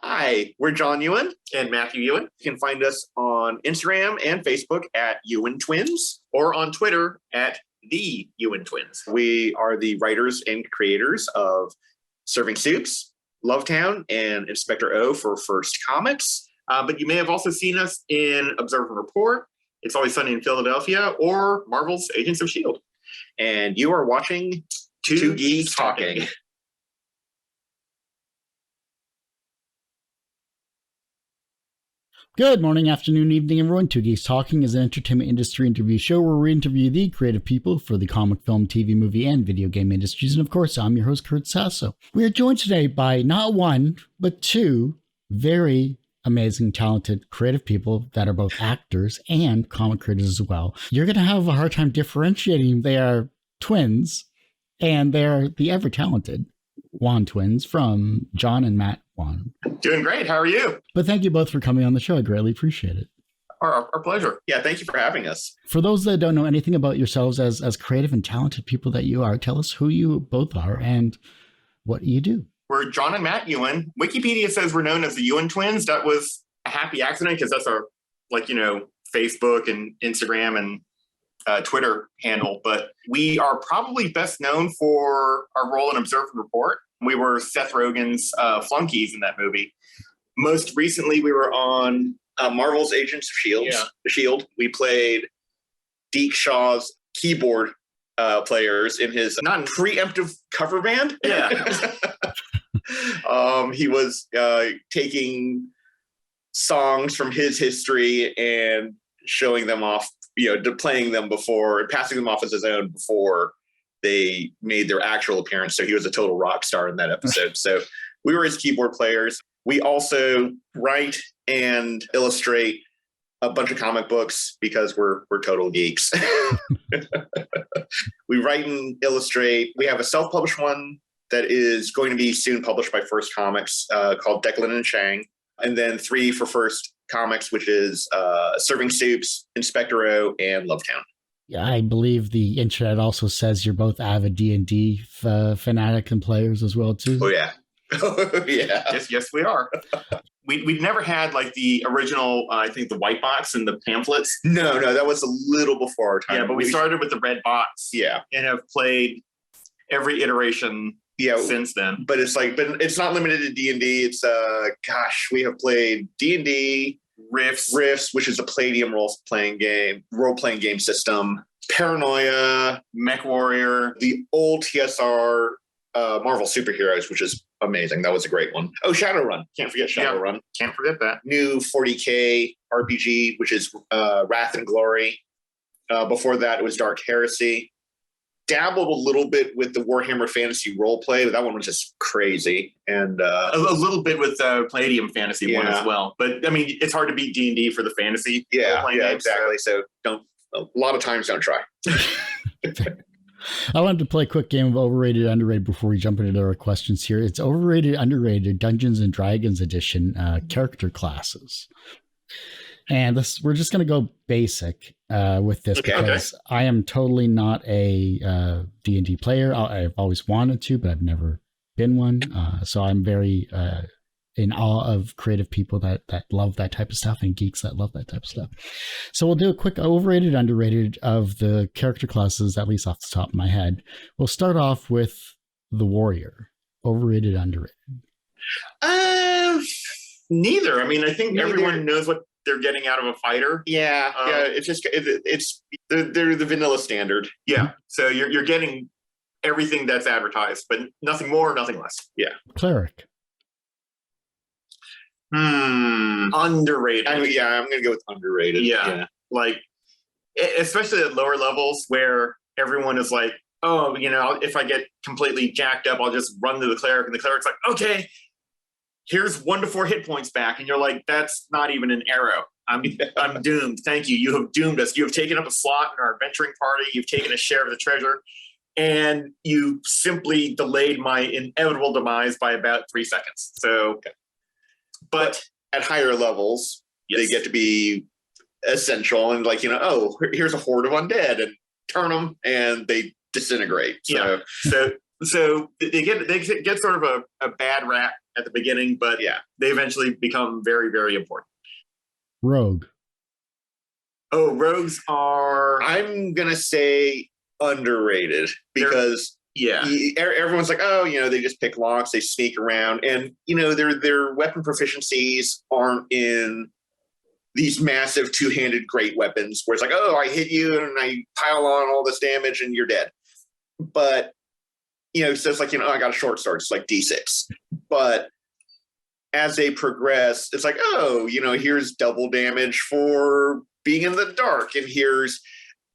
Hi, we're John Yuan and Matthew Yuan. You can find us on Instagram and Facebook at Yuan Twins or on Twitter at the Yuan Twins. We are the writers and creators of Serving Supes, Lovetown, and Inspector O for First Comics. But you may have also seen us in Observe and Report, It's Always Sunny in Philadelphia, or Marvel's Agents of S.H.I.E.L.D. And you are watching Two Geeks Talking. Good morning, afternoon, evening, everyone. Two Geeks Talking is an entertainment industry interview show where we interview the creative people for the comic, film, TV, movie, and video game industries. And of course, I'm your host, Kurt Sasso. We are joined today by not one, but two very amazing, talented, creative people that are both actors and comic creators as well. You're going to have a hard time differentiating. They are twins, and they're the ever-talented Yuan Twins from John and Matt Yuan. Doing great. How are you? But thank you both for coming on the show. I greatly appreciate it. Our pleasure. Yeah, thank you for having us. For those that don't know anything about yourselves as creative and talented people that you are, tell us who you both are and what you do. We're John and Matt Yuan. Wikipedia says we're known as the Yuan Twins. That was a happy accident because that's our, Facebook and Instagram and Twitter handle. But we are probably best known for our role in Observe and Report. We were Seth Rogan's flunkies in that movie. Most recently, we were on Marvel's Agents of S.H.I.E.L.D. Yeah. S.H.I.E.L.D. We played Deke Shaw's keyboard players in his non-preemptive cover band. Yeah. He was taking songs from his history and showing them off, playing them before, passing them off as his own before they made their actual appearance. So he was a total rock star in that episode. So we were his keyboard players. We also write and illustrate a bunch of comic books because we're total geeks. We write and illustrate. We have a self-published one that is going to be soon published by First Comics called Declan and Shang. And then 3 for First Comics, which is Serving Supes, Inspector O, and Lovetown. Yeah, I believe the internet also says you're both avid D&D fanatic and players as well, too. Oh, yeah. Oh, yeah. Yes, we are. We'd never had the original, I think the white box and the pamphlets. No, that was a little before our time. Yeah, but we started with the red box. Yeah. And have played every iteration since then. But it's not limited to D&D. It's, we have played D&D, Rifts, which is a Palladium role-playing game system, Paranoia, Mech Warrior, the old TSR Marvel Superheroes, which is amazing. That was a great one. Oh, Shadowrun. Can't forget Shadowrun. Can't forget that. New 40K RPG, which is Wrath and Glory. Before that, it was Dark Heresy. Dabbled a little bit with the Warhammer Fantasy roleplay, but that one was just crazy. And a little bit with the Palladium Fantasy one as well. But, it's hard to beat D&D for the fantasy. Yeah, exactly. So a lot of times don't try. I wanted to play a quick game of Overrated, Underrated before we jump into our questions here. It's Overrated, Underrated, Dungeons and Dragons Edition, character classes. And we're just going to go basic with this because I am totally not a D&D player. I've always wanted to, but I've never been one. So I'm very in awe of creative people that love that type of stuff and geeks that love that type of stuff. So we'll do a quick overrated, underrated of the character classes, at least off the top of my head. We'll start off with the warrior. Overrated, underrated. Neither. I think everyone knows what they're getting out of a fighter. Yeah. It's just they're the vanilla standard. Yeah. So you're getting everything that's advertised, but nothing more, nothing less. Yeah. Cleric. Underrated. I'm going to go with underrated. Yeah. Especially at lower levels where everyone is like, oh, if I get completely jacked up, I'll just run to the cleric. And the cleric's like, okay, here's 1 to 4 hit points back. And you're like, that's not even an arrow. I'm doomed. Thank you. You have doomed us. You have taken up a slot in our adventuring party. You've taken a share of the treasure. And you simply delayed my inevitable demise by about 3 seconds. So... But at higher levels, they get to be essential and here's a horde of undead and turn them and they disintegrate. So they get sort of a bad rap at the beginning, but Yeah. they eventually become very, very important. Rogue. Oh, rogues are. I'm gonna say underrated because Yeah. everyone's like, oh, they just pick locks, they sneak around, and their weapon proficiencies aren't in these massive two-handed great weapons where it's like, oh, I hit you and I pile on all this damage and you're dead. But so it's like, I got a short sword, it's like D6. But as they progress, it's like, oh, here's double damage for being in the dark, and here's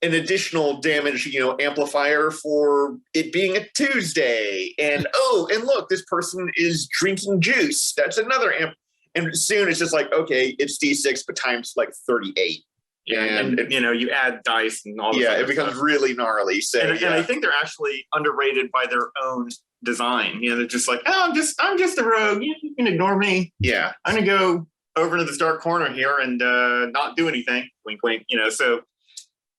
an additional damage, amplifier for it being a Tuesday. And and look, this person is drinking juice. That's another amp. And soon it's just like, okay, it's D6, but times like 38. Yeah, and you add dice and all. Yeah, it becomes really gnarly. So, and I think they're actually underrated by their own design. They're just like, oh, I'm just a rogue. You can ignore me. Yeah, I'm gonna go over to this dark corner here and not do anything. Wink, wink. So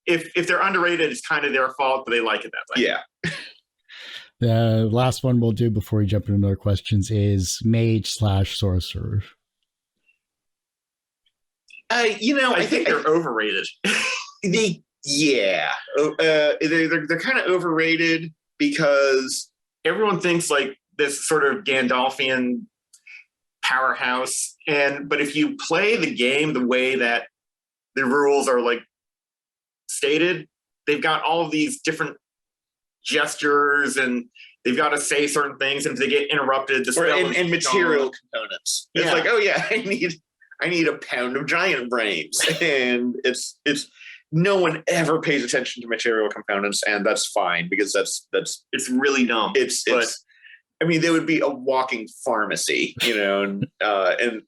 if they're underrated, it's kind of their fault, but they like it that way. Yeah. The last one we'll do before we jump into our questions is mage/sorcerer. I think they're overrated. they're kind of overrated because everyone thinks like this sort of Gandalfian powerhouse, but if you play the game the way that the rules are like stated, they've got all of these different gestures and they've got to say certain things, and if they get interrupted, the spell and material components. It's like, oh yeah, I need a pound of giant brains. And it's no one ever pays attention to material components, and that's fine because that's it's really dumb. They would be a walking pharmacy, and their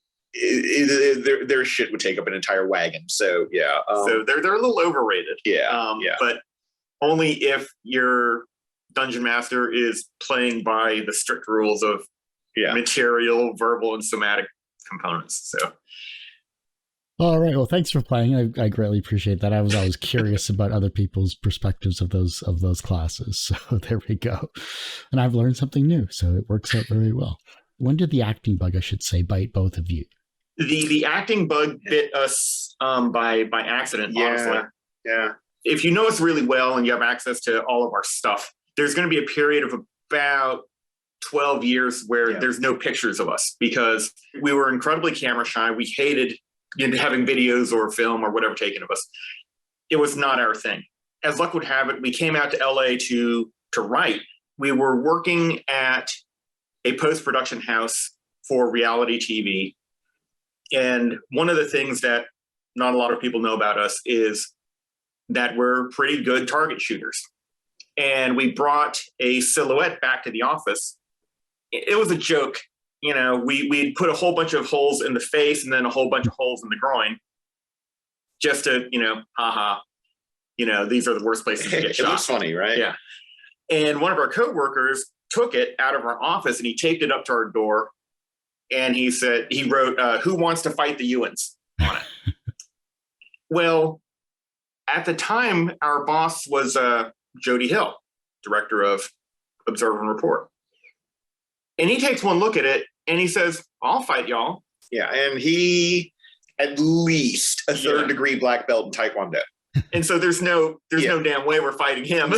shit would take up an entire wagon. So yeah, so they're a little overrated. Yeah, but only if your dungeon master is playing by the strict rules of material, verbal, and somatic components. So. All right. Well, thanks for playing. I greatly appreciate that. I was always curious about other people's perspectives of those classes. So there we go. And I've learned something new. So it works out very well. When did the acting bug, I should say, bite both of you? The acting bug bit us by accident, honestly. Yeah. If you know us really well and you have access to all of our stuff, there's going to be a period of about 12 years where there's no pictures of us because we were incredibly camera shy. We hated having videos or film or whatever taken of us. It was not our thing. As luck would have it, we came out to LA to write. We were working at a post-production house for reality TV. And one of the things that not a lot of people know about us is that we're pretty good target shooters. And we brought a silhouette back to the office. It was a joke. We put a whole bunch of holes in the face and then a whole bunch of holes in the groin just to, these are the worst places to get shot. It looks funny, right? Yeah. And one of our coworkers took it out of our office and he taped it up to our door. And he wrote, who wants to fight the Yuans on it? Well, at the time, our boss was Jody Hill, director of Observe and Report. And he takes one look at it and he says, I'll fight y'all. Yeah. And he at least a third degree black belt in Taekwondo. And so there's no damn way we're fighting him.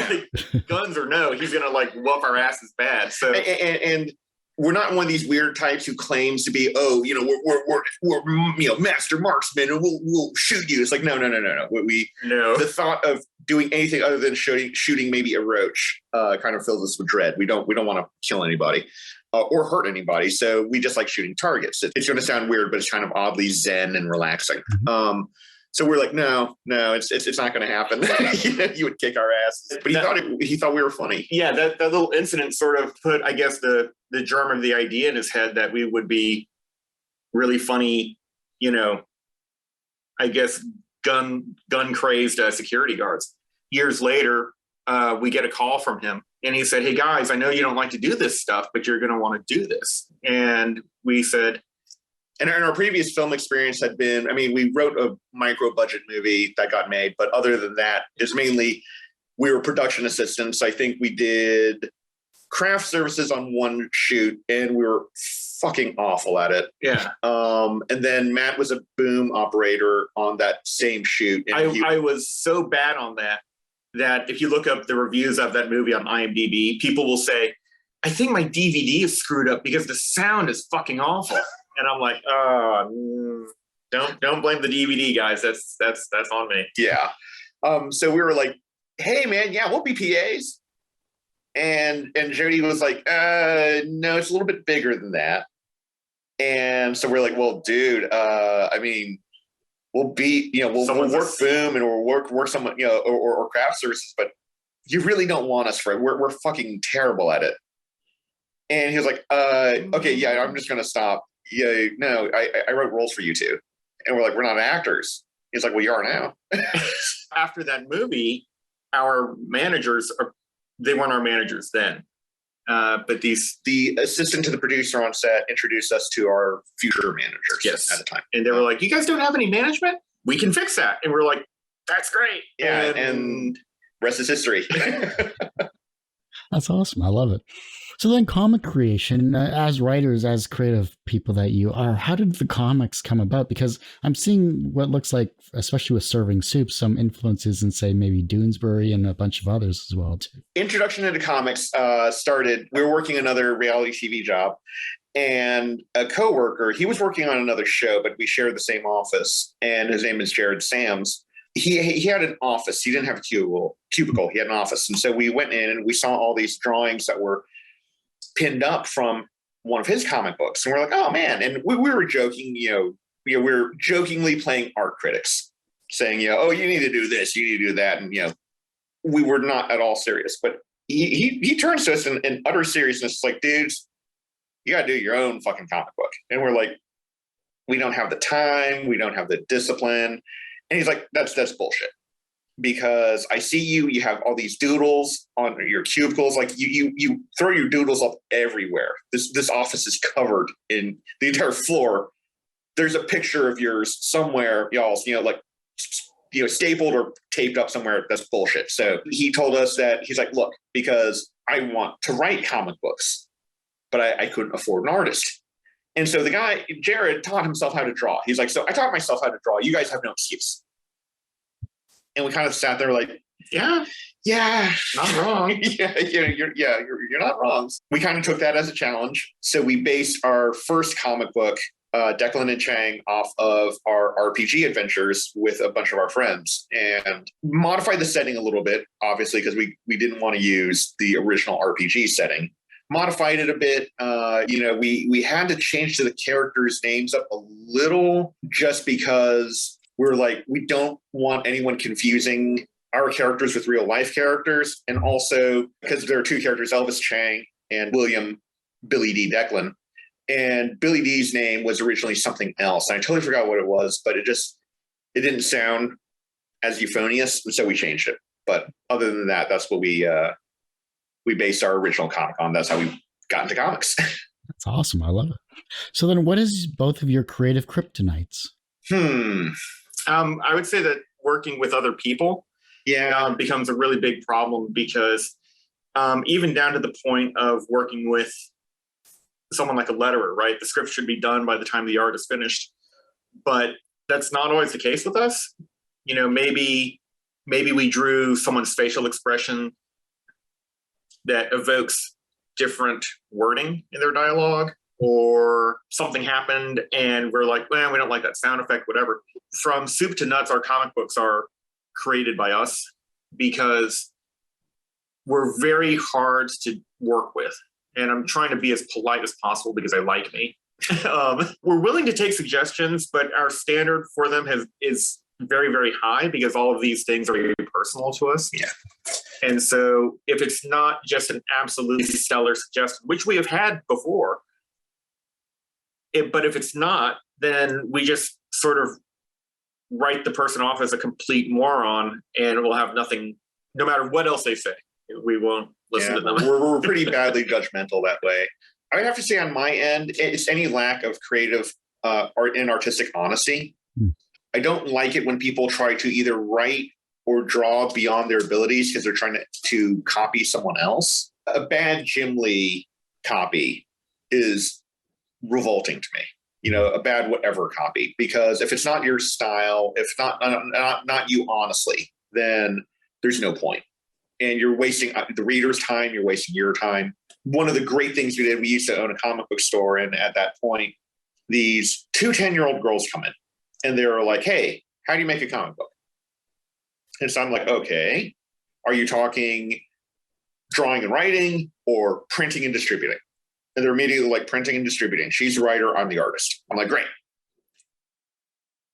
Guns or no, he's going to whoop our asses bad. So, and we're not one of these weird types who claims to be, we're master marksmen and we'll shoot you. It's like, no. The thought of doing anything other than shooting maybe a roach kind of fills us with dread. We don't want to kill anybody or hurt anybody. So we just like shooting targets. It's going to sound weird, but it's kind of oddly zen and relaxing. So we're like, no, it's not going to happen. You would kick our asses. But he thought we were funny. Yeah, that little incident sort of put, I guess, the germ of the idea in his head that we would be really funny, I guess, gun crazed security guards. Years later, we get a call from him and he said, hey guys, I know you don't like to do this stuff, but you're going to want to do this. And we said, and our previous film experience had been, we wrote a micro budget movie that got made, but other than that, it's mainly we were production assistants. I think we did craft services on one shoot and we were fucking awful at it. Yeah. And then Matt was a boom operator on that same shoot. And I was so bad on that if you look up the reviews of that movie on IMDb, people will say, I think my DVD is screwed up because the sound is fucking awful. And I'm like, don't blame the DVD, guys. That's on me. Yeah. So we were like, hey man, yeah, we'll be PAs. And Jody was like, no, it's a little bit bigger than that. And so we're like, well, dude, I mean, we'll be, we'll work boom and we'll work someone, or craft services, but you really don't want us for it. We're fucking terrible at it. And he was like, okay, yeah, I'm just gonna stop. Yeah, no, I wrote roles for you two. And we're like, we're not actors. He's like, well, you are now. After that movie, our managers they weren't our managers then. But the assistant to the producer on set introduced us to our future managers at the time. And they were like, you guys don't have any management? We can fix that. And we're like, that's great. Yeah. And rest is history. That's awesome. I love it. So then comic creation, as writers, as creative people that you are, how did the comics come about? Because I'm seeing what looks like, especially with Serving Supes, some influences in, say, maybe Doonesbury and a bunch of others as well, too. Introduction into comics started, we were working another reality TV job, and a coworker, he was working on another show, but we shared the same office, and his name is Jared Sams. He had an office. He didn't have a cubicle. He had an office. And so we went in and we saw all these drawings that were pinned up from one of his comic books. And we're like, oh man. And we were joking, we were jokingly playing art critics, saying, oh, you need to do this, you need to do that. And, we were not at all serious, but he turns to us in utter seriousness, like, dudes, you got to do your own fucking comic book. And we're like, we don't have the time. We don't have the discipline. And he's like, that's bullshit. Because I see you have all these doodles on your cubicles. Like you throw your doodles up everywhere. This office is covered in the entire floor. There's a picture of yours somewhere, y'all, stapled or taped up somewhere. That's bullshit. So he told us that he's like, look, because I want to write comic books, but I couldn't afford an artist. And so the guy, Jared, taught himself how to draw. He's like, so I taught myself how to draw. You guys have no excuse. And we kind of sat there like, yeah, not wrong. You're not wrong. We kind of took that as a challenge. So we based our first comic book, Declan and Chang, off of our RPG adventures with a bunch of our friends, and modified the setting a little bit, obviously, because we didn't want to use the original RPG setting. Modified it a bit. We had to change the characters' names up a little just because we're like, we don't want anyone confusing our characters with real life characters. And also because there are two characters, Elvis Chang and Billy D. Declan. And Billy D's name was originally something else. And I totally forgot what it was, but it didn't sound as euphonious. So we changed it. But other than that, that's what we based our original comic on. That's how we got into comics. That's awesome. I love it. So then what is both of your creative kryptonites? I would say that working with other people becomes a really big problem, because even down to the point of working with someone like a letterer, right? The script should be done by the time the art is finished, but that's not always the case with us. Maybe we drew someone's facial expression that evokes different wording in their dialogue, or something happened and we're like, well, we don't like that sound effect, whatever. From soup to nuts, our comic books are created by us because we're very hard to work with. And I'm trying to be as polite as possible because they like me. We're willing to take suggestions, but our standard for them is very, very high because all of these things are very personal to us. Yeah. And so if it's not just an absolutely stellar suggestion, which we have had before, but if it's not, then we just sort of write the person off as a complete moron, and we'll have nothing, no matter what else they say. We won't listen to them. We're pretty badly judgmental that way. I would have to say on my end, it's any lack of creative art and artistic honesty. I don't like it when people try to either write or draw beyond their abilities because they're trying to copy someone else. A bad Jim Lee copy is revolting to me. A bad whatever copy, because if it's not your style, if not you honestly, then there's no point. And you're wasting the reader's time, you're wasting your time. One of the great things we did, we used to own a comic book store, and at that point, these 2 10-year-old girls come in, and they're like, hey, how do you make a comic book? And so I'm like, okay, are you talking drawing and writing or printing and distributing? And they're immediately like, printing and distributing. She's the writer, I'm the artist. I'm like, great.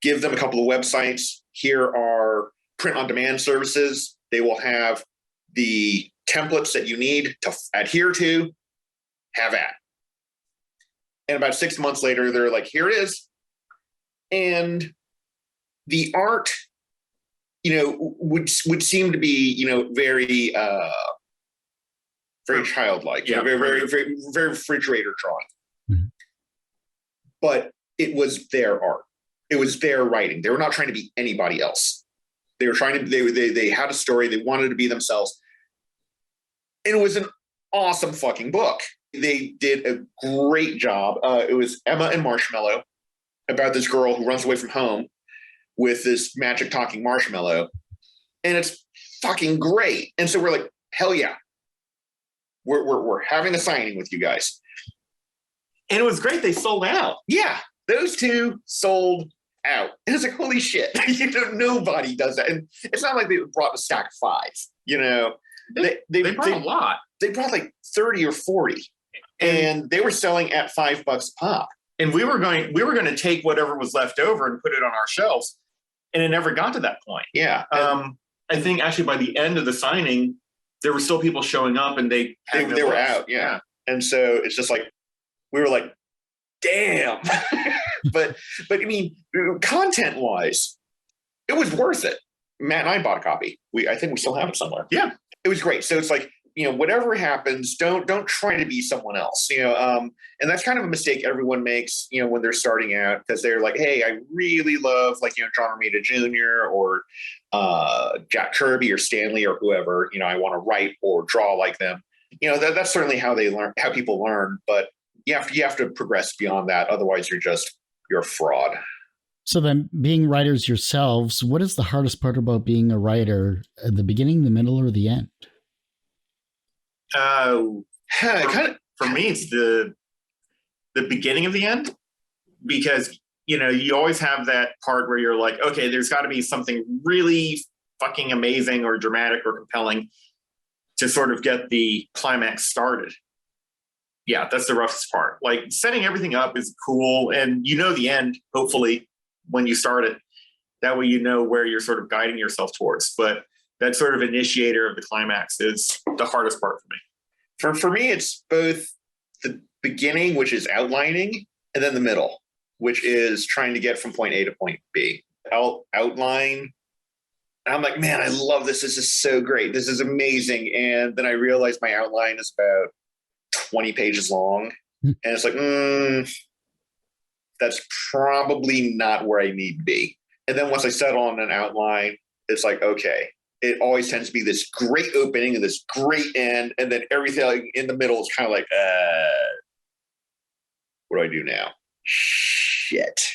Give them a couple of websites. Here are print-on-demand services. They will have the templates that you need to adhere to. Have at. And about 6 months later, they're like, here it is. And the art, would seem to be, very very childlike, very, very, very, very refrigerator drawing. Mm-hmm. But it was their art. It was their writing. They were not trying to be anybody else. They were trying to, they had a story. They wanted to be themselves. And it was an awesome fucking book. They did a great job. It was Emma and Marshmallow, about this girl who runs away from home with this magic talking marshmallow. And it's fucking great. And so we're like, hell yeah. We're having a signing with you guys. And it was great. They sold out. Yeah. Those 2 sold out. And it's like, holy shit. Nobody does that. And it's not like they brought a stack of 5. They brought a lot. They brought like 30 or 40. And they were selling at $5 a pop. And we were going to take whatever was left over and put it on our shelves. And it never got to that point. Yeah. I think actually by the end of the signing, there were still people showing up, and they were out. Yeah. And so it's just like, we were like, damn. but I mean, content wise, it was worth it. Matt and I bought a copy. I think we still have it somewhere. Yeah. It was great. So it's like, whatever happens, don't try to be someone else, and that's kind of a mistake everyone makes, when they're starting out, because they're like, hey, I really love John Romita Jr. or Jack Kirby or Stanley or whoever, I want to write or draw like them. That's certainly how they learn, how people learn, but you have to progress beyond that. Otherwise you're a fraud. So then, being writers yourselves, what is the hardest part about being a writer at the beginning, the middle, or the end? For me, it's the beginning of the end, because you always have that part where you're like, okay, there's got to be something really fucking amazing or dramatic or compelling to sort of get the climax started. Yeah, that's the roughest part. Like, setting everything up is cool, and the end, hopefully, when you start it. That way where you're sort of guiding yourself towards. But that sort of initiator of the climax is the hardest part for me. For me, it's both the beginning, which is outlining, and then the middle, which is trying to get from point A to point B. I'll outline, and I'm like, man, I love this. This is so great. This is amazing. And then I realize my outline is about 20 pages long. And it's like, that's probably not where I need to be. And then once I settle on an outline, it's like, okay, it always tends to be this great opening and this great end. And then everything in the middle is kind of like, what do I do now? Shit.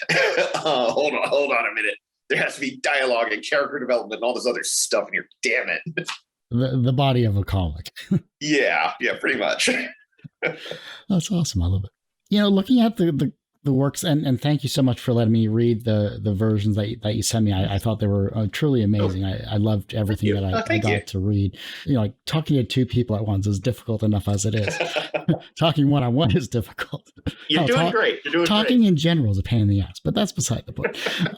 Hold on a minute. There has to be dialogue and character development and all this other stuff in here. Damn it. The body of a comic. Yeah, pretty much. That's awesome. I love it. Looking at the works, and thank you so much for letting me read the versions that you sent me. I thought they were truly amazing. I loved everything that I got to read. Like, talking to 2 people at once is difficult enough as it is. Talking one-on-one is difficult. You're doing great. Talking great. In general is a pain in the ass, but that's beside the point.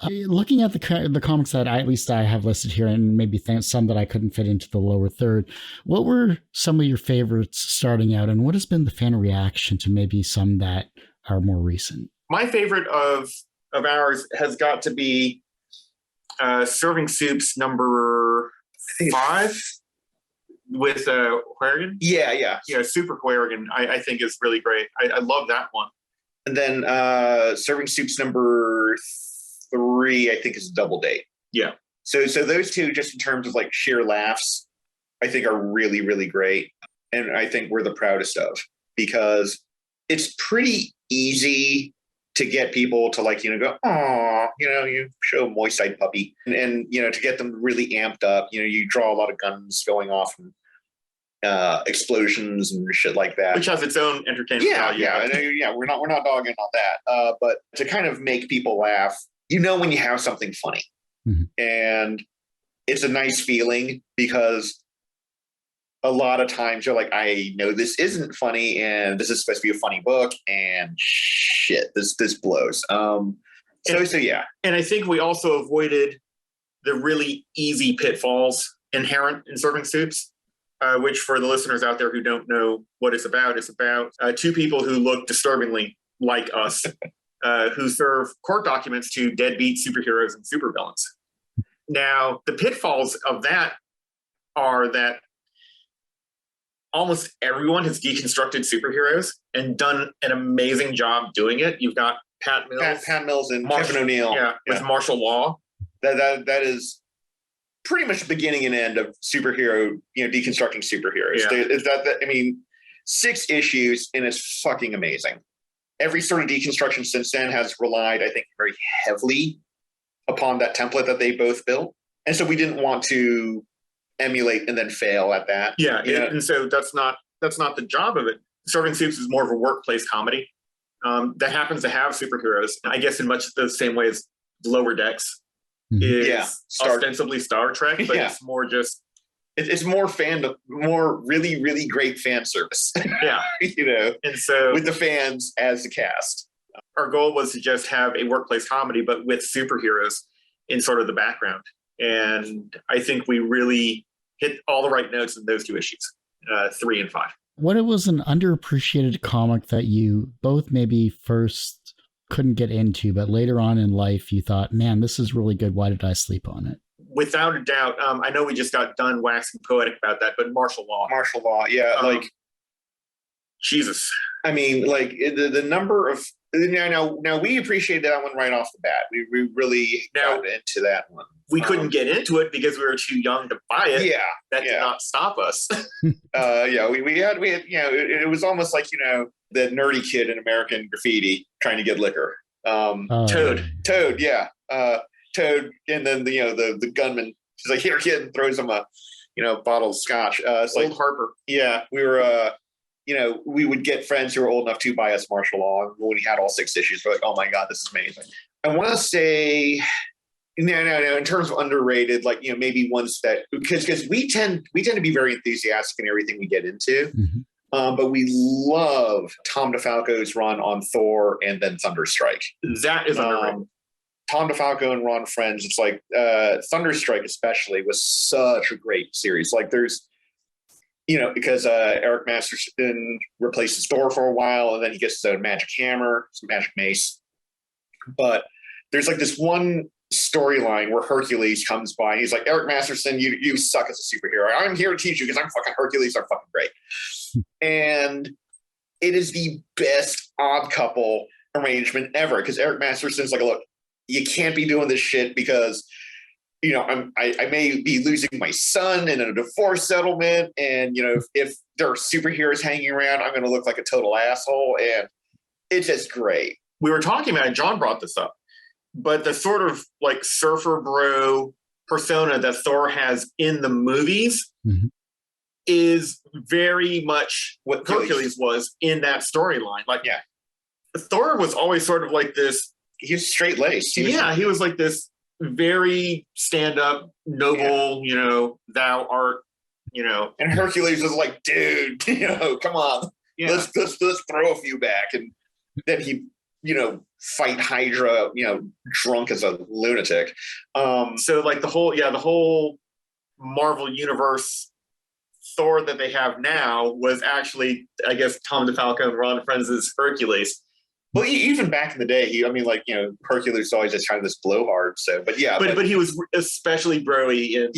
Looking at the comics that at least I have listed here, and maybe some that I couldn't fit into the lower third, what were some of your favorites starting out, and what has been the fan reaction to maybe some that are more recent? My favorite of ours has got to be Serving Supes number 5 with Huergan. Yeah. Super Huergan, I think is really great. I love that one. And then Serving Supes number 3, I think, is Double Date. Yeah. So those 2, just in terms of like sheer laughs, I think are really, really great. And I think we're the proudest of, because it's pretty easy to get people to like, go, oh, you show a moist-eyed puppy and, to get them really amped up, you draw a lot of guns going off and explosions and shit like that. Which has its own entertainment value. Yeah. We're not dogging on that. But to kind of make people laugh, when you have something funny. Mm-hmm. And it's a nice feeling because a lot of times you're like, I know this isn't funny and this is supposed to be a funny book and shit, this blows. So yeah. And I think we also avoided the really easy pitfalls inherent in serving Supes, which for the listeners out there who don't know what it's about two people who look disturbingly like us, who serve court documents to deadbeat superheroes and supervillains. Now, the pitfalls of that are that almost everyone has deconstructed superheroes and done an amazing job doing it. You've got Pat Mills and Kevin O'Neill. With martial law. That is pretty much the beginning and end of superhero, deconstructing superheroes. Yeah. 6 issues and it's fucking amazing. Every sort of deconstruction since then has relied, I think, very heavily upon that template that they both built. And so we didn't want to emulate and then fail at that. Yeah. And so that's not the job of it. Serving Supes is more of a workplace comedy that happens to have superheroes, I guess, in much the same way as Lower Decks is ostensibly Star Trek, but it's more just it's more more really, really great fan service. Yeah. And so with the fans as the cast. Our goal was to just have a workplace comedy, but with superheroes in sort of the background. And I think we really hit all the right notes in those 2 issues, 3 and 5. What was an underappreciated comic that you both maybe first couldn't get into, but later on in life you thought, man, this is really good. Why did I sleep on it? Without a doubt. I know we just got done waxing poetic about that, but martial law. Yeah. Jesus. The number of now we appreciated that one right off the bat. We really got into that one. We couldn't get into it because we were too young to buy it. Yeah. That did not stop us. We had it was almost like, the nerdy kid in American Graffiti trying to get liquor. Toad. Yeah. Toad. And then the gunman, he's like, here, kid, and throws him a, bottle of scotch. It's Old like Harper. Yeah. We were, we would get friends who were old enough to buy us martial law. When we had all 6 issues, we're like, oh my God, this is amazing. I want to say, no, in terms of underrated, maybe ones that, because we tend to be very enthusiastic in everything we get into. Mm-hmm. But we love Tom DeFalco's run on Thor and then Thunderstrike. That is underrated. Tom DeFalco and Ron Friends, it's like Thunderstrike especially was such a great series. Like there's, because Eric Masterson replaces Thor for a while and then he gets his own magic hammer, some magic mace. But there's like this one storyline where Hercules comes by and he's like, Eric Masterson, you suck as a superhero. I'm here to teach you because I'm fucking Hercules. I'm fucking great. And it is the best odd couple arrangement ever because Eric Masterson's like, look, you can't be doing this shit because I may be losing my son in a divorce settlement. And, if there are superheroes hanging around, I'm going to look like a total asshole. And it's just great. We were talking about it, John brought this up, but the sort of like surfer bro persona that Thor has in the movies is very much what Hercules was in that storyline. Thor was always sort of like this. He was straight-laced. He was like this very stand-up, noble, thou art, And Hercules was like, dude, come on. Yeah. Let's throw a few back. And then he, fight Hydra, drunk as a lunatic. So like the whole Marvel Universe Thor that they have now was actually, I guess, Tom DeFalco and Ron Friends' Hercules. Well, even back in the day, Hercules was always just kind of this blowhard. So, but he was especially broy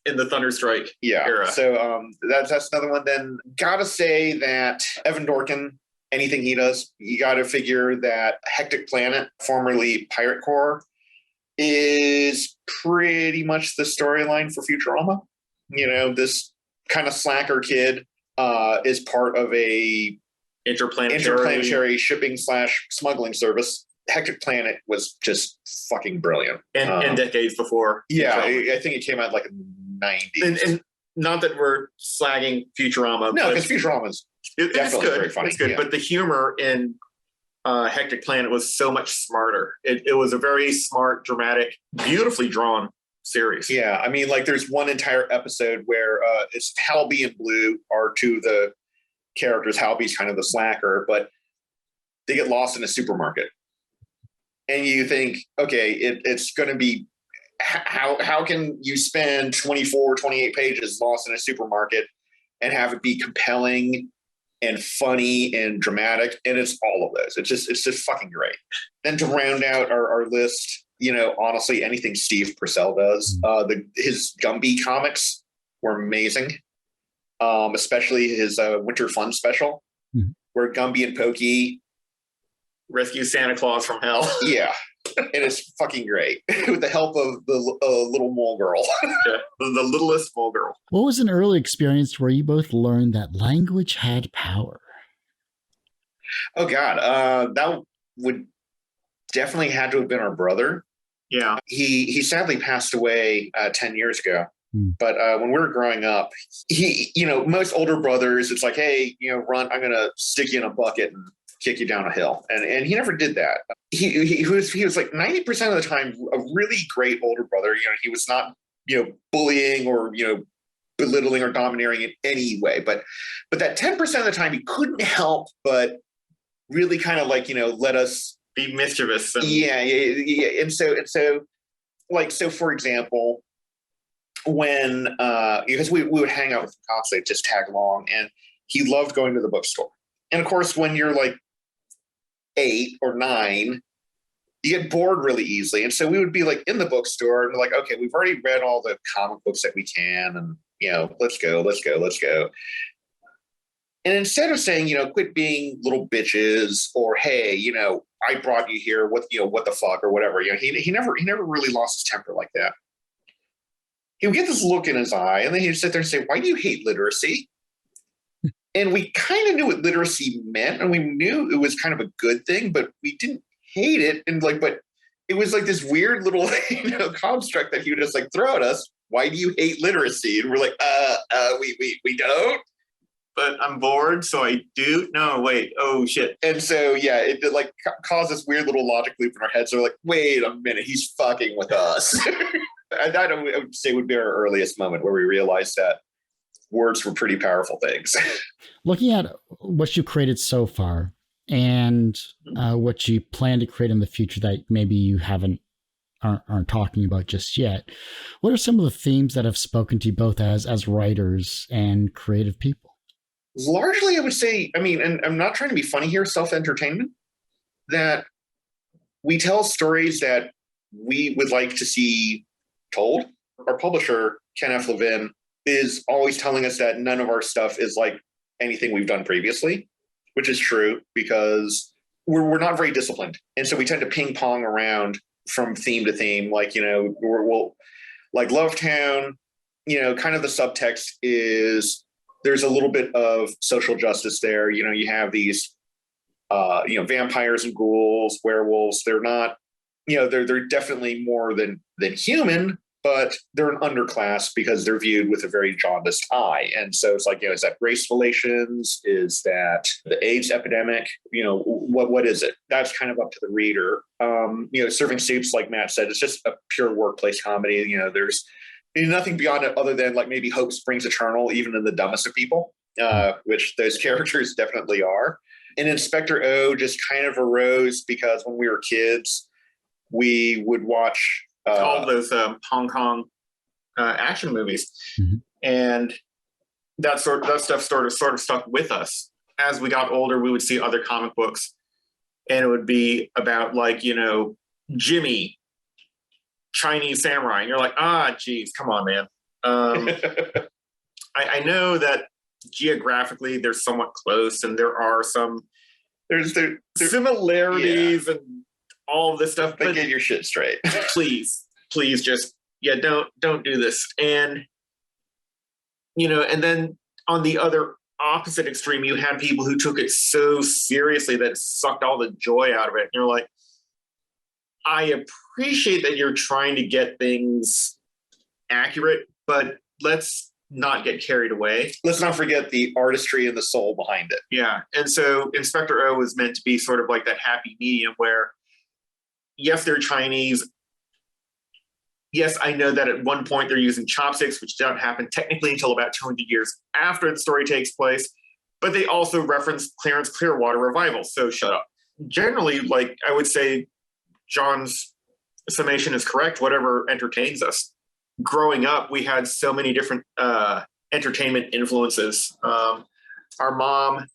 in the Thunderstrike era. So that's another one. Then gotta say that Evan Dorkin, anything he does, you got to figure that Hectic Planet, formerly Pirate Corps, is pretty much the storyline for Futurama. This kind of slacker kid is part of a interplanetary shipping / smuggling service. Hectic Planet was just fucking brilliant. And decades before. Yeah, I think it came out like in the 90s. And not that we're slagging Futurama. No, because Futurama's it's good. Very funny. It's good, but the humor in Hectic Planet was so much smarter. It was a very smart, dramatic, beautifully drawn series. Yeah, I mean, like there's one entire episode where it's Halby and Blue are two of the characters. Halby's kind of the slacker, but they get lost in a supermarket. And you think, okay, it's going to be, how can you spend 24, 28 pages lost in a supermarket and have it be compelling and funny and dramatic? And it's all of those. It's just fucking great. Then to round out our list, honestly, anything Steve Purcell does, his Gumby comics were amazing. Especially his Winter Fun special, where Gumby and Pokey rescue Santa Claus from hell. Yeah. And it's fucking great with the help of the little mole girl. Yeah, the littlest mole girl. What was an early experience where you both learned that language had power? Oh, God. That would definitely had to have been our brother. Yeah. He sadly passed away 10 years ago. But when we were growing up, he, most older brothers, it's like, hey, run, I'm going to stick you in a bucket and kick you down a hill. And he never did that. He was like 90% of the time a really great older brother. He was not, bullying or, belittling or domineering in any way. But that 10% of the time he couldn't help but really kind of like, let us be mischievous. Yeah. And so for example, when because we would hang out with him constantly, just tag along, and he loved going to the bookstore. And of course, when you're like 8 or 9, you get bored really easily. And so we would be like in the bookstore and like, okay, we've already read all the comic books that we can, and let's go. And instead of saying, quit being little bitches, or hey, I brought you here, what the fuck, or whatever, he never really lost his temper like that. He would get this look in his eye, and then he'd sit there and say, why do you hate literacy? And we kind of knew what literacy meant, and we knew it was kind of a good thing, but we didn't hate it. And but it was like this weird little construct that he would just like throw at us. Why do you hate literacy? And we're like, we don't. But I'm bored, so I do. No, wait. Oh shit. And so yeah, it did like cause this weird little logic loop in our heads. So we're like, wait a minute, he's fucking with us. I would say would be our earliest moment where we realized that words were pretty powerful things. Looking at what you created so far and what you plan to create in the future that maybe you aren't talking about just yet, what are some of the themes that have spoken to you both as writers and creative people? Largely, I would say, and I'm not trying to be funny here, self-entertainment, that we tell stories that we would like to see told. Our publisher, Ken F. Levin, is always telling us that none of our stuff is like anything we've done previously, which is true because we're not very disciplined. And so we tend to ping pong around from theme to theme. Like, we'll like Lovetown, kind of the subtext is there's a little bit of social justice there. You have these, vampires and ghouls, werewolves. They're not, they're definitely more than human, but they're an underclass because they're viewed with a very jaundiced eye. And so it's like, is that race relations? Is that the AIDS epidemic? What is it? That's kind of up to the reader. Serving Supes, like Matt said, it's just a pure workplace comedy. There's nothing beyond it other than like maybe hope springs eternal, even in the dumbest of people, which those characters definitely are. And Inspector O just kind of arose because when we were kids, we would watch all those Hong Kong action movies, and that stuff sort of stuck with us. As we got older, we would see other comic books, and it would be about like Jimmy, Chinese samurai, and you're like, geez, come on, man. I know that geographically they're somewhat close, and there are some there's similarities and all of this stuff. But get your shit straight. please just don't do this. And and then on the other opposite extreme, you had people who took it so seriously that it sucked all the joy out of it. And you're like, I appreciate that you're trying to get things accurate, but let's not get carried away. Let's not forget the artistry and the soul behind it. Yeah. And so Inspector O was meant to be sort of like that happy medium where, yes, they're Chinese. Yes, I know that at one point they're using chopsticks, which don't happen technically until about 200 years after the story takes place. But they also reference Clarence Clearwater revival. So shut up. Generally, like I would say, John's summation is correct. Whatever entertains us. Growing up, we had so many different entertainment influences. Our mom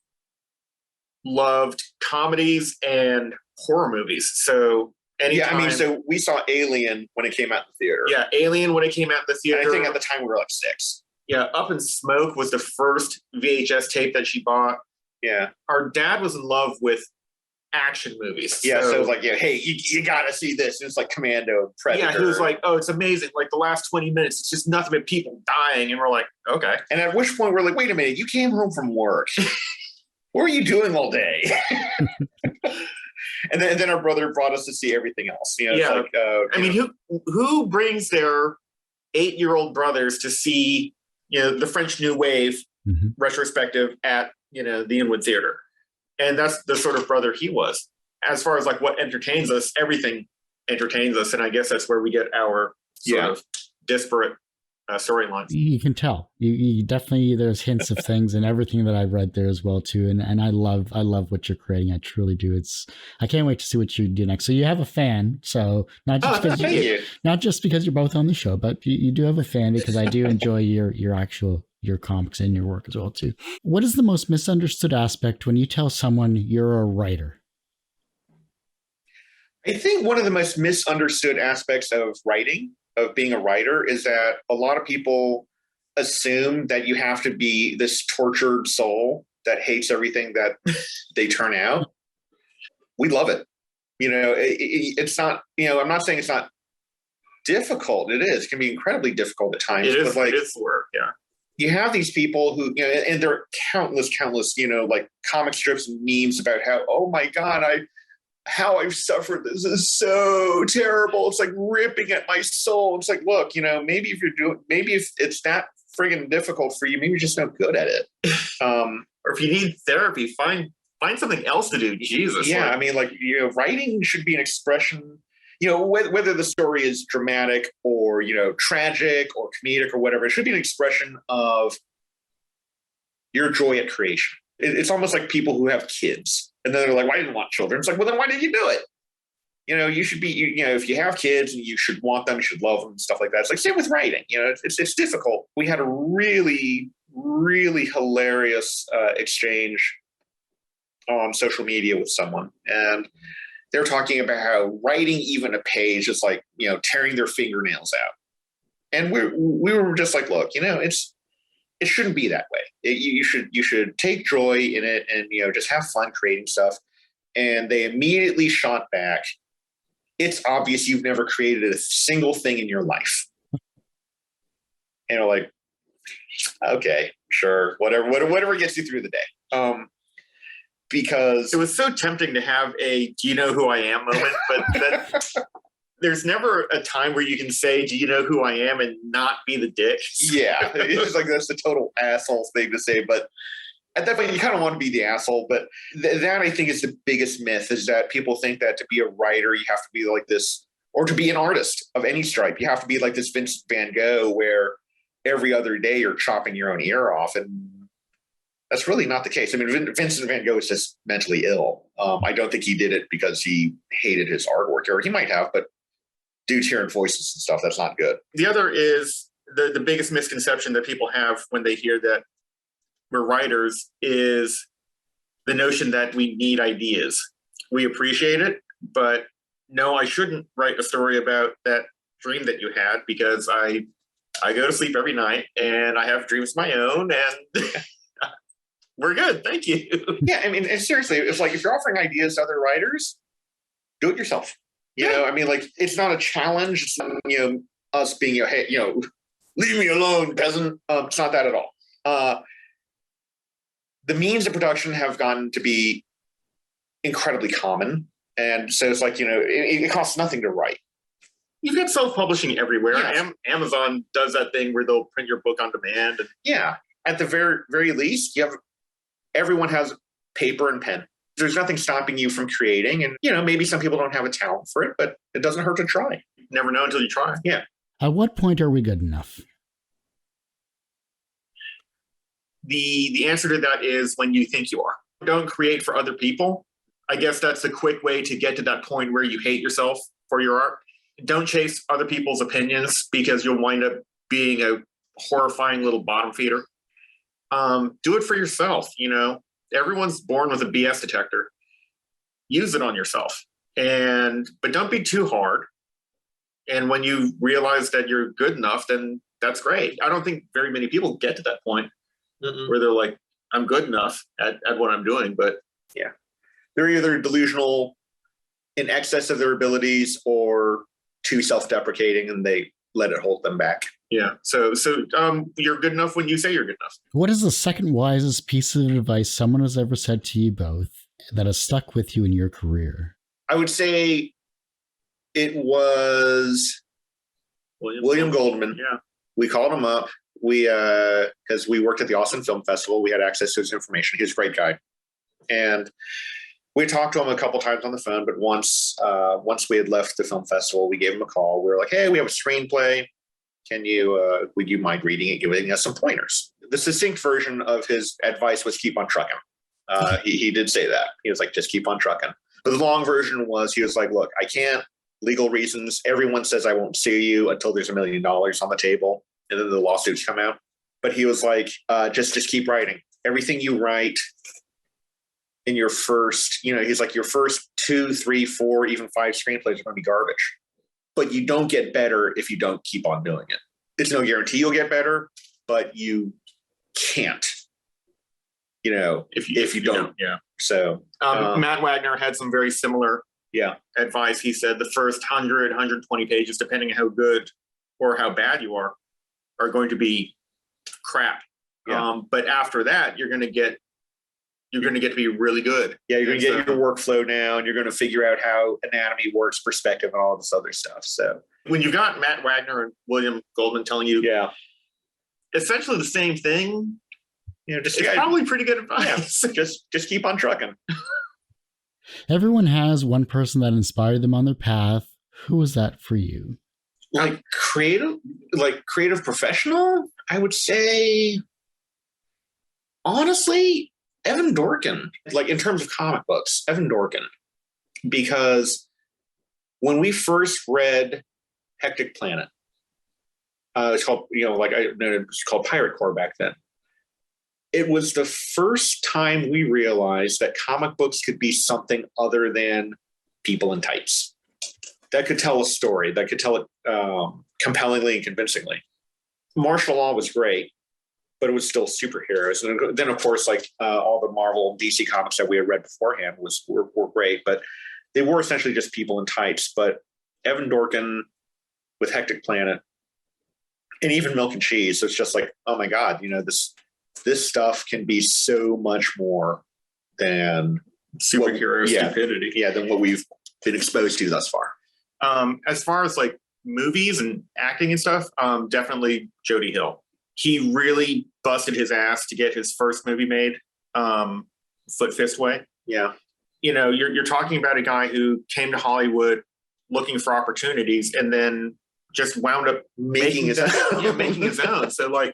loved comedies and horror movies. So anytime, so we saw Alien when it came out in the theater. Yeah, Alien when it came out in the theater. And I think at the time we were like 6. Yeah, Up in Smoke was the first VHS tape that she bought. Yeah. Our dad was in love with action movies. Yeah, so it was like, hey, you gotta see this. And it's like Commando, Predator. Yeah, he was like, oh, it's amazing. Like the last 20 minutes, it's just nothing but people dying. And we're like, okay. And at which point we're like, wait a minute, you came home from work. What were you doing all day? and then our brother brought us to see everything else. You know, yeah. It's like, who brings their 8-year-old brothers to see, the French New Wave retrospective at, the Inwood Theater? And that's the sort of brother he was. As far as like what entertains us, everything entertains us. And I guess that's where we get our sort of disparate storylines. You can tell. You definitely, there's hints of things and everything that I've read there as well too. And I love what you're creating. I truly do. I can't wait to see what you do next. So you have a fan. So not just because you're both on the show, but you do have a fan because I do enjoy your comics and your work as well too. What is the most misunderstood aspect when you tell someone you're a writer? I think one of the most misunderstood aspects of being a writer, is that a lot of people assume that you have to be this tortured soul that hates everything that they turn out. We love it. It's not, I'm not saying it's not difficult. It is. It can be incredibly difficult at times. It is work, yeah. You have these people who, and there are countless, like comic strips and memes about how, oh my God, how I've suffered. This is so terrible. It's like ripping at my soul. It's like, look, maybe if it's that friggin' difficult for you, maybe you're just not good at it. Or if you need therapy, find something else to do. Jesus. Yeah. Writing should be an expression, whether the story is dramatic or, tragic or comedic or whatever, it should be an expression of your joy at creation. It's almost like people who have kids and then they're like, well, I didn't want children. It's like, well, then why did you do it? You should be, if you have kids and you should want them, you should love them and stuff like that. It's like, same with writing, it's difficult. We had a really, really hilarious exchange on social media with someone, and they're talking about how writing even a page is like, tearing their fingernails out. And we were just like, look, it shouldn't be that way. You should take joy in it and, just have fun creating stuff. And they immediately shot back, it's obvious you've never created a single thing in your life. And we're like, okay, sure, whatever gets you through the day. Because it was so tempting to have a "do you know who I am" moment, but there's never a time where you can say "do you know who I am" and not be the dick. Yeah, it's just like that's the total asshole thing to say. But at that point, you kind of want to be the asshole. But that I think is the biggest myth, is that people think that to be a writer you have to be like this, or to be an artist of any stripe you have to be like this Vincent van Gogh, where every other day you're chopping your own ear off. And that's really not the case. I mean, Vincent van Gogh is just mentally ill. I don't think he did it because he hated his artwork, or he might have, but dudes hearing voices and stuff, that's not good. The other is the biggest misconception that people have when they hear that we're writers is the notion that we need ideas. We appreciate it, but no, I shouldn't write a story about that dream that you had, because I go to sleep every night and I have dreams of my own, and we're good. Thank you. Yeah. I mean, and seriously, it's like, if you're offering ideas to other writers, do it yourself. It's not a challenge. It's not, us being, hey, leave me alone, peasant. It's not that at all. the means of production have gotten to be incredibly common. And so it's like, it costs nothing to write. You've got self-publishing everywhere. Yes. Amazon does that thing where they'll print your book on demand. And Yeah. At the very, very least, everyone has paper and pen. There's nothing stopping you from creating. And, maybe some people don't have a talent for it, but it doesn't hurt to try. you never know until you try. Yeah. At what point are we good enough? The answer to that is when you think you are. Don't create for other people. I guess that's a quick way to get to that point where you hate yourself for your art. Don't chase other people's opinions because you'll wind up being a horrifying little bottom feeder. Do it for yourself. Everyone's born with a BS detector. Use it on yourself. But don't be too hard. And when you realize that you're good enough, then that's great. I don't think very many people get to that point where they're like, I'm good enough at what I'm doing. But yeah, they're either delusional in excess of their abilities or too self-deprecating, and they let it hold them back. Yeah. So you're good enough when you say you're good enough. What is the second wisest piece of advice someone has ever said to you both that has stuck with you in your career? I would say it was William Goldman. Yeah. We called him up. Because we worked at the Austin Film Festival, we had access to his information. He was a great guy. And we talked to him a couple times on the phone, but once we had left the film festival, we gave him a call. We were like, hey, we have a screenplay. Would you mind reading it, giving us some pointers? The succinct version of his advice was keep on trucking. He did say that. He was like, just keep on trucking. But the long version was, he was like, look, I can't, legal reasons. Everyone says I won't sue you until there's $1 million on the table. And then the lawsuits come out. But he was like, just keep writing. Everything you write in your first, he's like, your first 2, 3, 4, even 5 screenplays are going to be garbage. But you don't get better if you don't keep on doing it. It's no guarantee you'll get better, but you can't, if you don't. Yeah. So Matt Wagner had some very similar advice. He said the first 100, 120 pages, depending on how good or how bad you are going to be crap. Yeah. But after that, you're going to get to be really good. Yeah, you're going to get your workflow down. You're going to figure out how anatomy works, perspective, and all this other stuff. So when you've got Matt Wagner and William Goldman telling you essentially the same thing, it's probably pretty good advice. Yeah, just keep on trucking. Everyone has one person that inspired them on their path. Who was that for you? Like creative professional, I would say, honestly, Evan Dorkin. Like in terms of comic books, Evan Dorkin, because when we first read Hectic Planet, it's called it's called Pirate Corps back then. It was the first time we realized that comic books could be something other than people in tights. That could tell a story, that could tell it compellingly and convincingly. Martial law was great, but it was still superheroes. And then, of course, all the Marvel and DC comics that we had read beforehand were great, but they were essentially just people in tights. But Evan Dorkin with Hectic Planet and even Milk and Cheese, so it's just like, oh my God, this stuff can be so much more than superhero stupidity. Yeah, than what we've been exposed to thus far. As far as movies and acting and stuff, definitely Jody Hill. He really busted his ass to get his first movie made, Foot Fist Way. Yeah. You're talking about a guy who came to Hollywood looking for opportunities and then just wound up making his own. So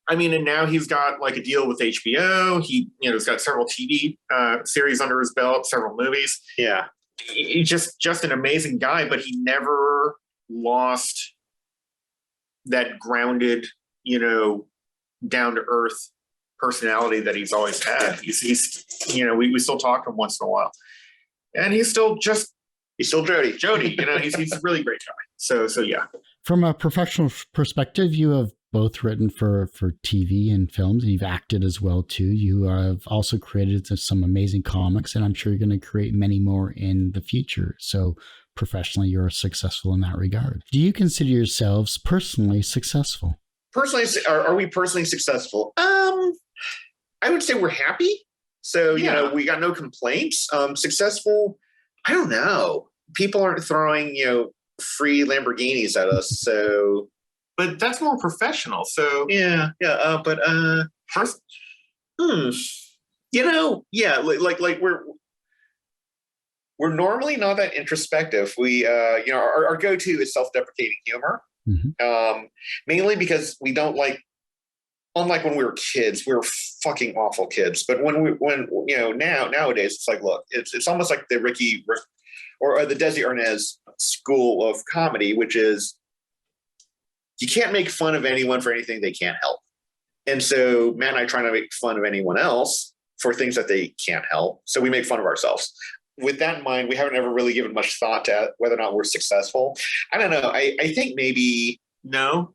and now he's got a deal with HBO. He's got several TV series under his belt, several movies. Yeah. He's just an amazing guy, but he never lost that grounded, down to earth personality that he's always had. He's we still talk to him once in a while, and he's still Jody. He's a really great guy. So yeah. From a professional perspective, you have both written for TV and films. You've acted as well too. You have also created some amazing comics, and I'm sure you're going to create many more in the future. So professionally, you're successful in that regard. Do you consider yourselves personally successful? Personally, are we personally successful? I would say we're happy. So, we got no complaints. Successful, I don't know. People aren't throwing, free Lamborghinis at us. So, but that's more professional. So but first, like we're normally not that introspective. We, our go-to is self-deprecating humor, mainly because we don't like. Unlike when we were kids, we were fucking awful kids. But nowadays, it's like, look, it's almost like the or the Desi Arnaz school of comedy, which is you can't make fun of anyone for anything they can't help. And so Matt and I try to make fun of anyone else for things that they can't help. So we make fun of ourselves. With that in mind, we haven't ever really given much thought to whether or not we're successful. I don't know. I think maybe no.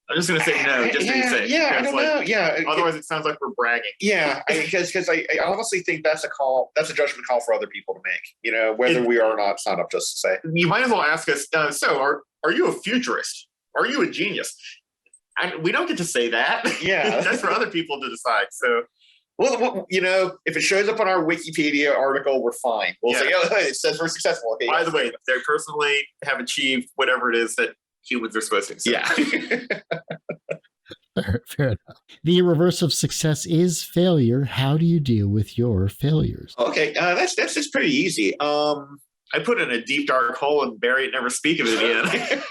I'm just going to say no, just to be safe. Yeah, I don't know. Yeah. Otherwise, it sounds like we're bragging. Yeah, because I honestly think that's a judgment call for other people to make. Whether we are or not, it's not up to us to say. You might as well ask us, so are you a futurist? Are you a genius? And we don't get to say that. Yeah. That's for other people to decide. So, well, if it shows up on our Wikipedia article, we're fine. We'll say, it says we're successful. Okay, by the way, they personally have achieved whatever it is that humans are supposed to. So. Yeah. Fair enough. The reverse of success is failure. How do you deal with your failures? Okay, that's pretty easy. I put it in a deep dark hole and bury it, never speak of it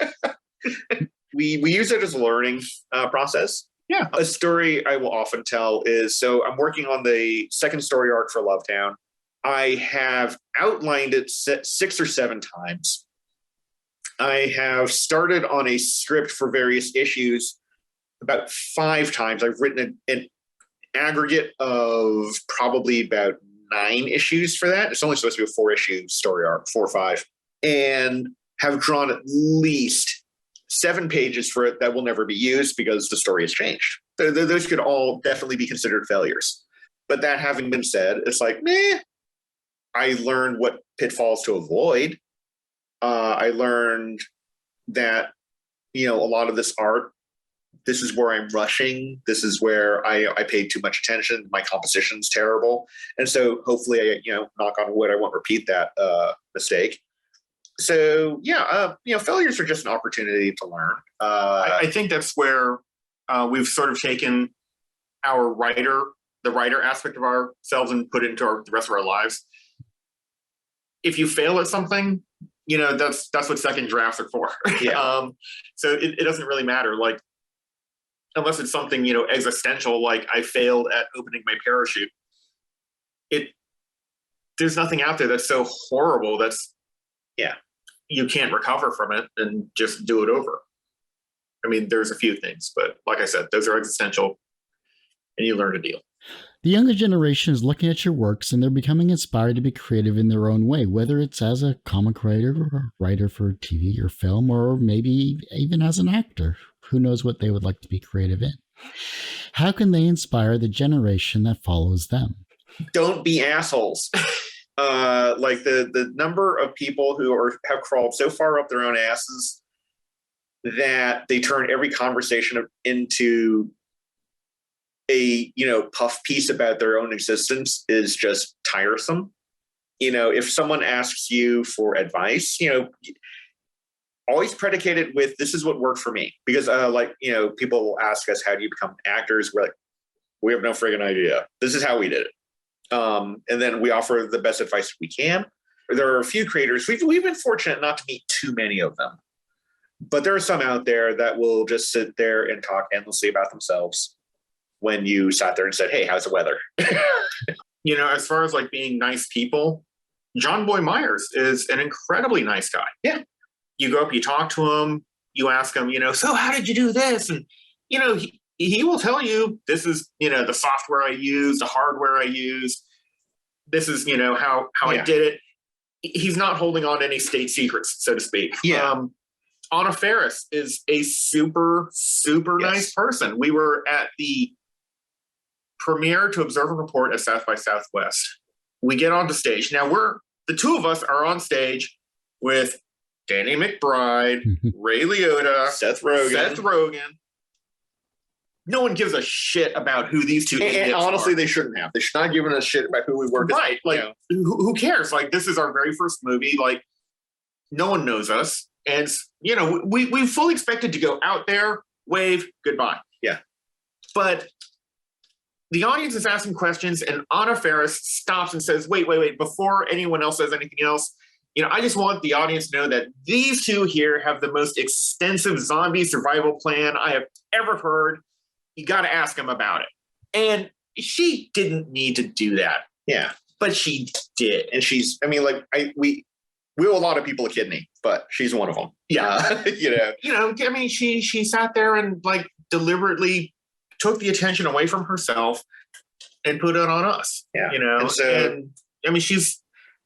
again. We use it as a learning process. Yeah. A story I will often tell is, so I'm working on the second story arc for Lovetown. I have outlined it 6 or 7 times. I have started on a script for various issues about 5 times. I've written an aggregate of probably about 9 issues for that. It's only supposed to be a 4-issue story arc, 4 or 5, and have drawn at least 7 pages for it that will never be used because the story has changed. Those could all definitely be considered failures. But that having been said, it's like, I learned what pitfalls to avoid. I learned that, a lot of this art, this is where I'm rushing. This is where I paid too much attention. My composition's terrible. And so hopefully, knock on wood, I won't repeat that mistake. So, failures are just an opportunity to learn. I think that's where we've sort of taken the writer aspect of ourselves and put it into the rest of our lives. If you fail at something, that's what second drafts are for. Yeah. So it doesn't really matter. Like, unless it's something, existential, like I failed at opening my parachute. There's nothing out there that's so horrible you can't recover from it and just do it over. I mean, there's a few things, but like I said, those are existential and you learn to deal. The younger generation is looking at your works and they're becoming inspired to be creative in their own way, whether it's as a comic writer or a writer for TV or film, or maybe even as an actor. Who knows what they would like to be creative in? How can they inspire the generation that follows them? Don't be assholes. Like the number of people who have crawled so far up their own asses that they turn every conversation into a puff piece about their own existence is just tiresome. If someone asks you for advice, always predicate it with, this is what worked for me. Because people will ask us, how do you become actors? We're like, we have no friggin' idea. This is how we did it. And then we offer the best advice we can. There are a few creators. We've been fortunate not to meet too many of them, but there are some out there that will just sit there and talk endlessly about themselves when you sat there and said, hey, how's the weather? As far as like being nice people, John Boy Myers is an incredibly nice guy. Yeah. You go up, you talk to him, you ask him, so how did you do this? And, he will tell you, this is, the software I use, the hardware I use. This is, how I did it. He's not holding on to any state secrets, so to speak. Yeah. Anna Faris is a super, super nice person. We were at the premiere to Observe and Report at South by Southwest. We get onto stage. Now the two of us are on stage with Danny McBride, Ray Liotta, Seth Rogan. no one gives a shit about who these two And honestly, are. They shouldn't have. They should not give a shit about who we were. Right. Like, who cares? Like, this is our very first movie. Like, no one knows us. And, you know, we fully expected to go out there, wave, goodbye. Yeah. But the audience is asking questions, and Anna Faris stops and says, wait, before anyone else says anything else, you know, I just want the audience to know that these two here have the most extensive zombie survival plan I have ever heard. You got to ask them about it. And she didn't need to do that. Yeah. But she did. And she's, I mean, like, we owe a lot of people a kidney, but she's one of them. Yeah. You know, I mean, she sat there and like deliberately took the attention away from herself and put it on us. Yeah. You know, and I mean,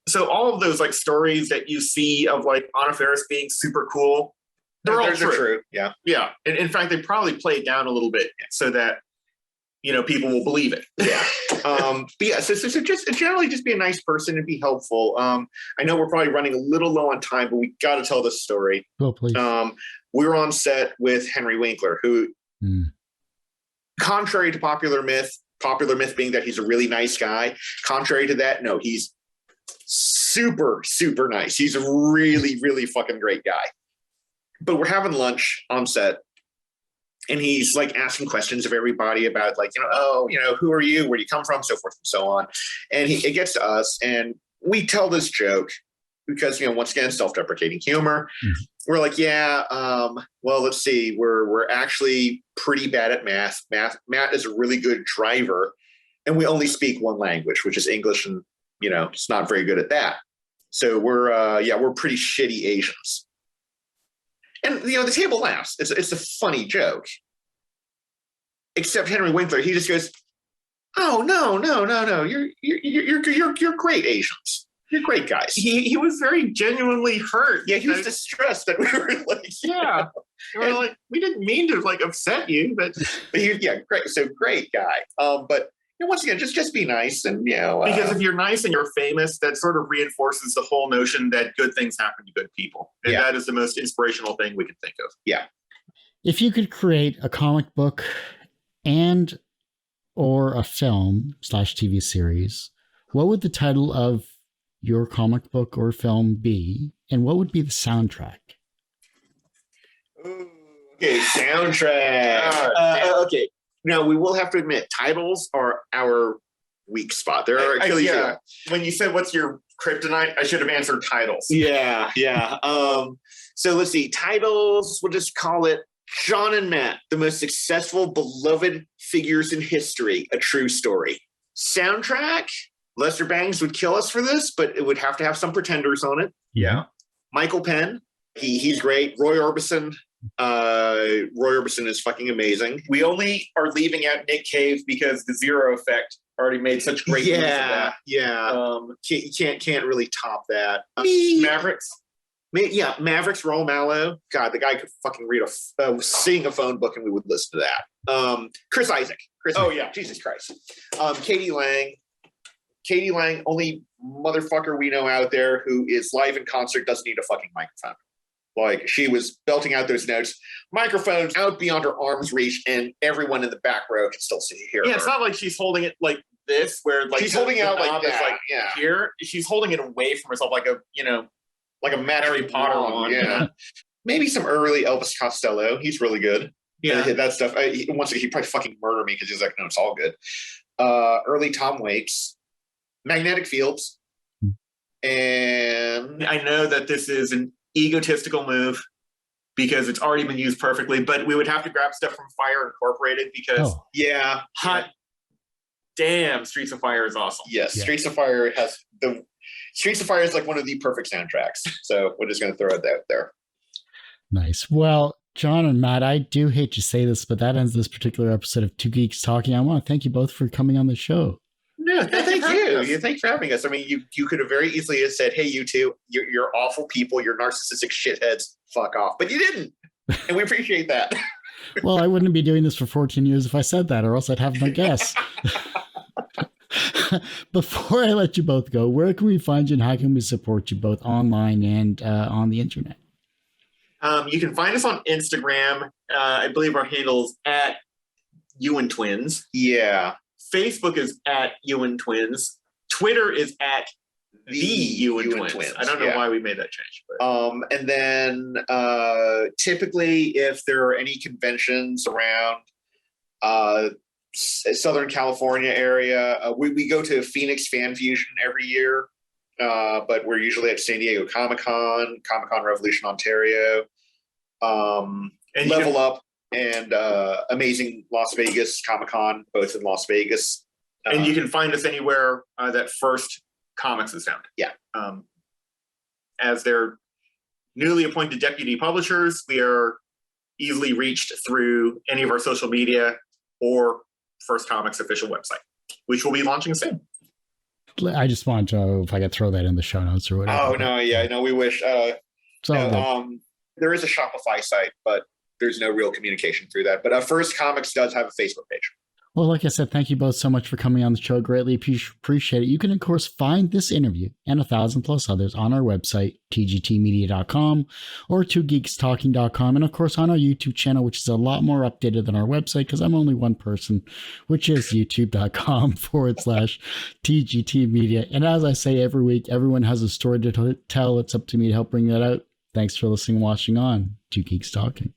so all of those like stories that you see of like Anna Faris being super cool, they're all true. Yeah. Yeah. And in fact, they probably play it down a little bit so that, you know, people will believe it. Yeah. But yeah, so just generally just be a nice person and be helpful. I know we're probably running a little low on time, but we got to tell this story. Oh, please. We were on set with Henry Winkler, who, contrary to popular myth being that he's a really nice guy, contrary to that, no, he's super, super nice. He's a really, really fucking great guy. But we're having lunch on set, and he's like asking questions of everybody about like, who are you? Where do you come from? So forth and so on. And it gets to us, and we tell this joke because, once again, self-deprecating humor. Mm-hmm. We're like, well, let's see. We're actually pretty bad at math. Matt is a really good driver, and we only speak one language, which is English, and it's not very good at that. So we're pretty shitty Asians. And the table laughs. It's a funny joke. Except Henry Winkler, he just goes, "Oh no! You're great Asians. You're great guys." He was very genuinely hurt. Yeah, he was distressed that we were like, yeah. We're like, we didn't mean to like upset you, but great. So great guy. But once again, just be nice, and because if you're nice and you're famous, that sort of reinforces the whole notion that good things happen to good people, and that is the most inspirational thing we can think of. Yeah. If you could create a comic book and or a film / TV series, what would the title of your comic book or film be, and what would be the soundtrack? Ooh, okay, soundtrack. Okay. Now, we will have to admit, titles are our weak spot. They're our Achilles heel. When you said, what's your kryptonite, I should have answered titles. Yeah. So let's see. Titles, we'll just call it John and Matt, the most successful, beloved figures in history, a true story. Soundtrack, Lester Bangs would kill us for this, but it would have to have some pretenders on it. Yeah. Michael Penn, he's great. Roy Orbison. Roy Orbison is fucking amazing. We only are leaving out Nick Cave because the Zero Effect already made such great use of that. Yeah. You can't really top that. Mavericks. Mavericks, Raul Mallow. God, the guy could fucking sing a phone book and we would listen to that. Chris Isaac. Yeah. Jesus Christ. Katie Lang, only motherfucker we know out there who is live in concert, doesn't need a fucking microphone. Like, she was belting out those notes, microphones out beyond her arm's reach, and everyone in the back row can still hear her. Yeah, it's not like she's holding it like this, where like she's holding it out like that. Like here, she's holding it away from herself, like a Harry Potter one. Yeah, maybe some early Elvis Costello. He's really good. Yeah, that stuff. Once again, he'd probably fucking murder me because he's like, no, it's all good. Early Tom Waits, Magnetic Fields, and I know that this is an egotistical move because it's already been used perfectly, but we would have to grab stuff from Fire Incorporated because damn, Streets of Fire is awesome. Yes, yeah. Streets of Fire is like one of the perfect soundtracks. So we're just going to throw it out there. Nice. Well, John and Matt, I do hate to say this, but that ends this particular episode of Two Geeks Talking. I want to thank you both for coming on the show. No, thank you. Thanks for having us. I mean, you could have very easily have said, "Hey, you two, you're awful people. You're narcissistic shitheads. Fuck off." But you didn't, and we appreciate that. Well, I wouldn't be doing this for 14 years if I said that, or else I'd have no guess. Before I let you both go, where can we find you, and how can we support you both online and on the internet? You can find us on Instagram. I believe our handle is at Yuan Twins. Yeah. Facebook is at Yuan Twins. Twitter is at the Yuan Yuan Twins. I don't know why we made that change. But. And then typically, if there are any conventions around Southern California area, we go to Phoenix Fan Fusion every year, but we're usually at San Diego Comic-Con, Comic-Con Revolution Ontario, and Level Up, and Amazing Las Vegas Comic-Con, both in Las Vegas. And you can find us anywhere that First Comics is found. Yeah. As their newly appointed deputy publishers, we are easily reached through any of our social media or First Comics official website, which will be launching soon. I just wanted to know if I could throw that in the show notes or whatever. Oh, no, yeah, no, we wish. There is a Shopify site, but there's no real communication through that. But First Comics does have a Facebook page. Well, like I said, thank you both so much for coming on the show. Greatly appreciate it. You can, of course, find this interview and 1,000+ others on our website, tgtmedia.com or 2geekstalking.com. And, of course, on our YouTube channel, which is a lot more updated than our website because I'm only one person, which is youtube.com/TGTmedia. And as I say every week, everyone has a story to tell. It's up to me to help bring that out. Thanks for listening and watching on 2 Geeks Talking.